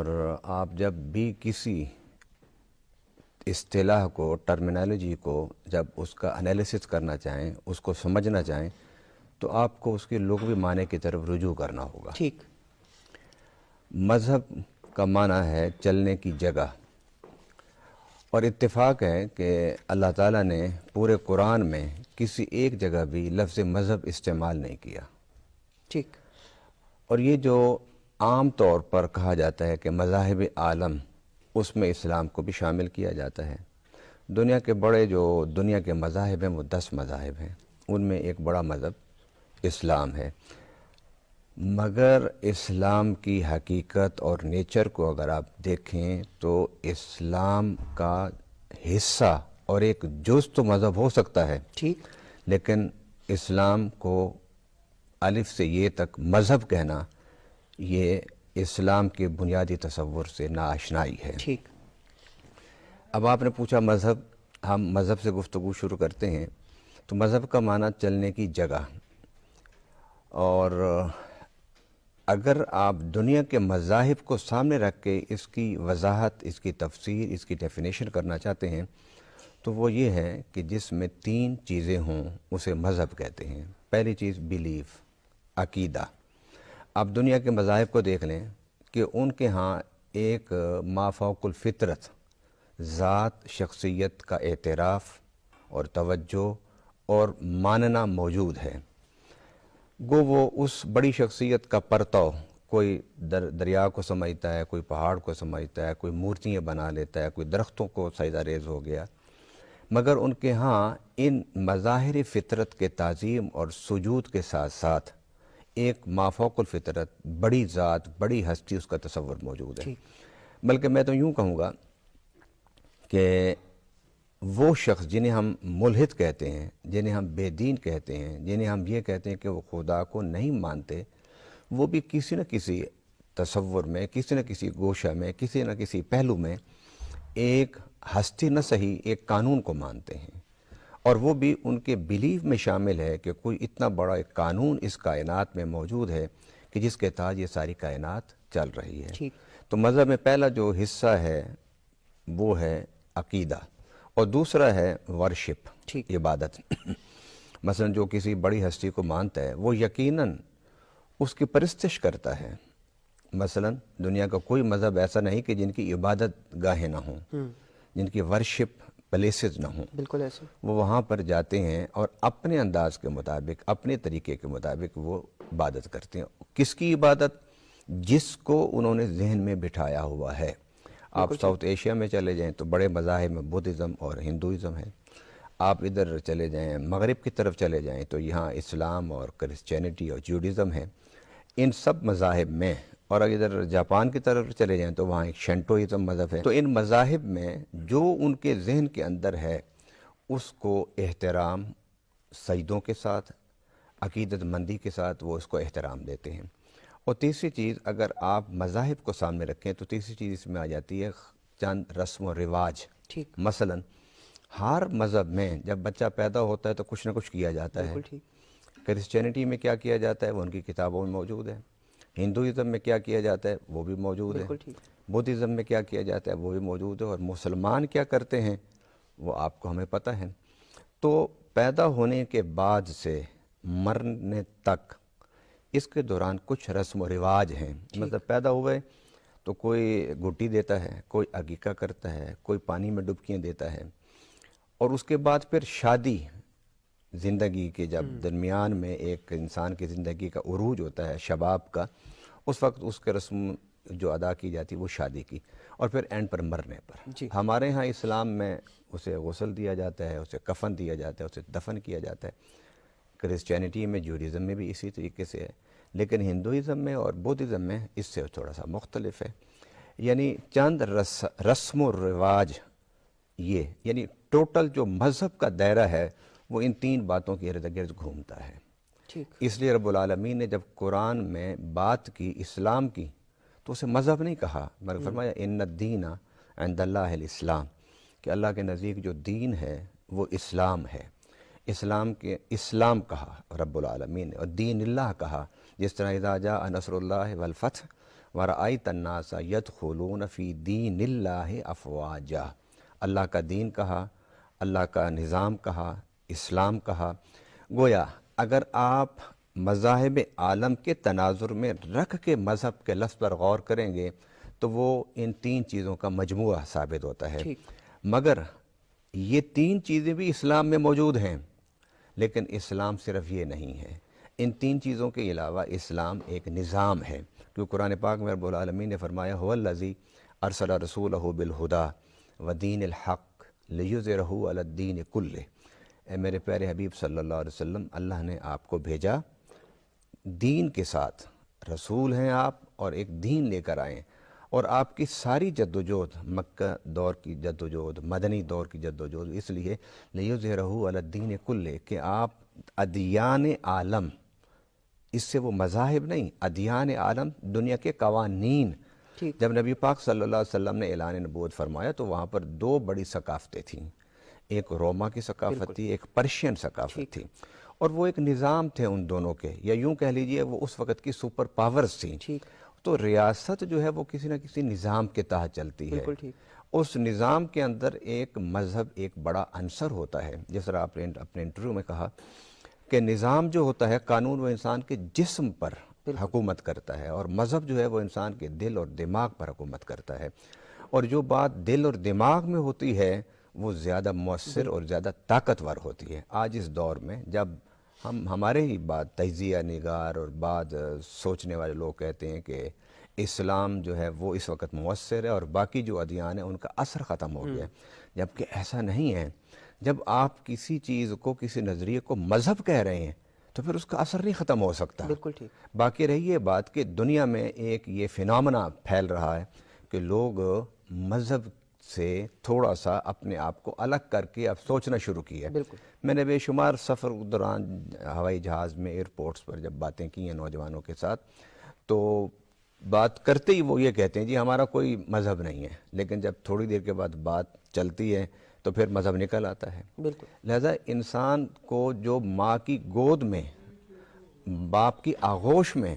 اور آپ جب بھی کسی اصطلاح کو، ٹرمینالوجی کو جب اس کا انالیسس کرنا چاہیں، اس کو سمجھنا چاہیں، تو آپ کو اس کے لغوی معنی کی طرف رجوع کرنا ہوگا۔ ٹھیک۔ مذہب کا معنی ہے چلنے کی جگہ، اور اتفاق ہے کہ اللہ تعالیٰ نے پورے قرآن میں کسی ایک جگہ بھی لفظ مذہب استعمال نہیں کیا۔ ٹھیک۔ اور یہ جو عام طور پر کہا جاتا ہے کہ مذاہب عالم، اس میں اسلام کو بھی شامل کیا جاتا ہے۔ دنیا کے بڑے جو دنیا کے مذاہب ہیں وہ 10 مذاہب ہیں، ان میں ایک بڑا مذہب اسلام ہے۔ مگر اسلام کی حقیقت اور نیچر کو اگر آپ دیکھیں تو اسلام کا حصہ اور ایک جز تو مذہب ہو سکتا ہے، ٹھیک، لیکن اسلام کو الف سے یہ تک مذہب کہنا یہ اسلام کے بنیادی تصور سے ناآشنائی ہے۔ ٹھیک۔ اب آپ نے پوچھا مذہب، ہم مذہب سے گفتگو شروع کرتے ہیں، تو مذہب کا معنی چلنے کی جگہ، اور اگر آپ دنیا کے مذاہب کو سامنے رکھ کے اس کی وضاحت، اس کی تفسیر، اس کی ڈیفینیشن کرنا چاہتے ہیں تو وہ یہ ہے کہ جس میں 3 چیزیں ہوں اسے مذہب کہتے ہیں۔ پہلی چیز بیلیف، عقیدہ۔ آپ دنیا کے مذاہب کو دیکھ لیں کہ ان کے ہاں ایک مافوق الفطرت ذات، شخصیت کا اعتراف اور توجہ اور ماننا موجود ہے۔ گو وہ اس بڑی شخصیت کا پرتو، کوئی دریا کو سمجھتا ہے، کوئی پہاڑ کو سمجھتا ہے، کوئی مورتیاں بنا لیتا ہے، کوئی درختوں کو سجدہ ریز ہو گیا، مگر ان کے ہاں ان مظاہر فطرت کے تعظیم اور سجود کے ساتھ ساتھ ایک مافوق الفطرت بڑی ذات، بڑی ہستی، اس کا تصور موجود ہے۔ بلکہ میں تو یوں کہوں گا کہ وہ شخص جنہیں ہم ملحد کہتے ہیں، جنہیں ہم بے دین کہتے ہیں، جنہیں ہم یہ کہتے ہیں کہ وہ خدا کو نہیں مانتے، وہ بھی کسی نہ کسی تصور میں، کسی نہ کسی گوشہ میں، کسی نہ کسی پہلو میں ایک ہستی نہ صحیح ایک قانون کو مانتے ہیں، اور وہ بھی ان کے بیلیف میں شامل ہے کہ کوئی اتنا بڑا ایک قانون اس کائنات میں موجود ہے کہ جس کے تحت یہ ساری کائنات چل رہی ہے۔ تو مذہب میں پہلا جو حصہ ہے وہ ہے عقیدہ، اور دوسرا ہے ورشپ، عبادت۔ مثلا جو کسی بڑی ہستی کو مانتا ہے وہ یقیناً اس کی پرستش کرتا ہے۔ مثلا دنیا کا کوئی مذہب ایسا نہیں کہ جن کی عبادت گاہیں نہ ہوں، جن کی ورشپ پلیسز نہ ہوں۔ بالکل ایسے وہ وہاں پر جاتے ہیں اور اپنے انداز کے مطابق، اپنے طریقے کے مطابق وہ عبادت کرتے ہیں۔ کس کی عبادت؟ جس کو انہوں نے ذہن میں بٹھایا ہوا ہے۔ آپ ساؤتھ ایشیا میں چلے جائیں تو بڑے مذاہب میں بدھزم اور ہندوازم ہے۔ آپ ادھر چلے جائیں مغرب کی طرف چلے جائیں تو یہاں اسلام اور کرسچینٹی اور جوڈازم ہے۔ ان سب مذاہب میں، اور اگر ادھر جاپان کی طرف چلے جائیں تو وہاں ایک شنٹوازم مذہب ہے۔ تو ان مذاہب میں جو ان کے ذہن کے اندر ہے اس کو احترام، سجدوں کے ساتھ، عقیدت مندی کے ساتھ وہ اس کو احترام دیتے ہیں۔ اور تیسری چیز، اگر آپ مذاہب کو سامنے رکھیں تو تیسری چیز اس میں آ جاتی ہے چند رسم و رواج۔ مثلا ہر مذہب میں جب بچہ پیدا ہوتا ہے تو کچھ نہ کچھ کیا جاتا ہے۔ کرسچینٹی میں کیا کیا جاتا ہے وہ ان کی کتابوں میں موجود ہے۔ ہندوازم میں کیا کیا جاتا ہے وہ بھی موجود ہے۔ بدھزم میں کیا کیا جاتا ہے وہ بھی موجود ہے۔ اور مسلمان کیا کرتے ہیں وہ آپ کو ہمیں پتہ ہے۔ تو پیدا ہونے کے بعد سے مرنے تک اس کے دوران کچھ رسم و رواج ہیں۔ مطلب پیدا ہوئے تو کوئی گھٹی دیتا ہے، کوئی عقیقہ کرتا ہے، کوئی پانی میں ڈبکیاں دیتا ہے، اور اس کے بعد پھر شادی، زندگی کے جب درمیان میں ایک انسان کی زندگی کا عروج ہوتا ہے شباب کا، اس وقت اس کے رسم جو ادا کی جاتی ہے وہ شادی کی، اور پھر اینڈ پر مرنے پر۔ ہمارے ہاں اسلام میں اسے غسل دیا جاتا ہے، اسے کفن دیا جاتا ہے، اسے دفن کیا جاتا ہے۔ کرسچینٹی میں، جوڈازم میں بھی اسی طریقے سے ہے، لیکن ہندوازم میں اور بدھزم میں اس سے تھوڑا سا مختلف ہے۔ یعنی چند رسم و رواج، یہ یعنی ٹوٹل جو مذہب کا دائرہ ہے وہ ان 3 باتوں کے ارد گرد گھومتا ہے۔ اس لیے رب العالمین نے جب قرآن میں بات کی اسلام کی تو اسے مذہب نہیں کہا، بلکہ فرمایا ان الدین عند اللہ الاسلام، کہ اللہ کے نزدیک جو دین ہے وہ اسلام ہے۔ اسلام کہا رب العالمین نے، اور دین اللہ کہا، جس طرح اذا جاء نصر اللہ والفتح وَرَأَيْتَ النَّاسَ يَدْخُلُونَ فِي دِينِ اللَّهِ أَفْوَاجًا، اللہ کا دین کہا، اللہ کا نظام کہا، اسلام کہا۔ گویا اگر آپ مذاہب عالم کے تناظر میں رکھ کے مذہب کے لفظ پر غور کریں گے تو وہ ان تین چیزوں کا مجموعہ ثابت ہوتا ہے۔ مگر یہ تین چیزیں بھی اسلام میں موجود ہیں، لیکن اسلام صرف یہ نہیں ہے۔ ان تین چیزوں کے علاوہ اسلام ایک نظام ہے، کیونکہ قرآن پاک میں رب العالمین نے فرمایا هو الذی ارسل رسولہ بالہدی ودین الحق لیظہرہ علی الدین کلہ۔ اے میرے پیارے حبیب صلی اللہ علیہ وسلم، اللہ نے آپ کو بھیجا دین کے ساتھ، رسول ہیں آپ اور ایک دین لے کر آئیں، اور آپ کی ساری جدوجہد، مکہ دور کی جدوجہد، مدنی دور کی جدوجہد اس لیے لیظہرہ علی الدین کلہ کہ آپ ادیان عالم، اس سے وہ مذاہب نہیں، ادیان عالم دنیا کے قوانین۔ جب نبی پاک صلی اللہ علیہ وسلم نے اعلان نبوت فرمایا تو وہاں پر دو بڑی ثقافتیں تھیں، ایک روما کی ثقافت تھی، ایک پرشین ثقافت تھی، اور وہ ایک نظام تھے ان دونوں کے، یا یوں کہہ لیجئے وہ اس وقت کی سپر پاورز تھیں۔ تو ریاست جو ہے وہ کسی نہ کسی نظام کے تحت چلتی ہے، اس نظام کے اندر ایک مذہب ایک بڑا عنصر ہوتا ہے۔ جس طرح آپ نے اپنے انٹرویو میں کہا کہ نظام جو ہوتا ہے، قانون وہ انسان کے جسم پر حکومت کرتا ہے، اور مذہب جو ہے وہ انسان کے دل اور دماغ پر حکومت کرتا ہے، اور جو بات دل اور دماغ میں ہوتی ہے وہ زیادہ مؤثر اور زیادہ طاقتور ہوتی ہے۔ آج اس دور میں جب ہمارے ہی بعد تجزیہ نگار اور بعد سوچنے والے لوگ کہتے ہیں کہ اسلام جو ہے وہ اس وقت مؤثر ہے اور باقی جو ادیان ہیں ان کا اثر ختم ہو گیا ہے، جبکہ ایسا نہیں ہے۔ جب آپ کسی چیز کو، کسی نظریے کو مذہب کہہ رہے ہیں تو پھر اس کا اثر نہیں ختم ہو سکتا۔ باقی رہی یہ بات کہ دنیا میں ایک یہ فینامنا پھیل رہا ہے کہ لوگ مذہب سے تھوڑا سا اپنے آپ کو الگ کر کے اب سوچنا شروع کیا ہے۔ میں نے بے شمار سفر دوران ہوائی جہاز میں، ایئرپورٹس پر جب باتیں کی ہیں نوجوانوں کے ساتھ، تو بات کرتے ہی وہ یہ کہتے ہیں جی ہمارا کوئی مذہب نہیں ہے، لیکن جب تھوڑی دیر کے بعد بات چلتی ہے تو پھر مذہب نکل آتا ہے۔ لہذا انسان کو جو ماں کی گود میں، باپ کی آغوش میں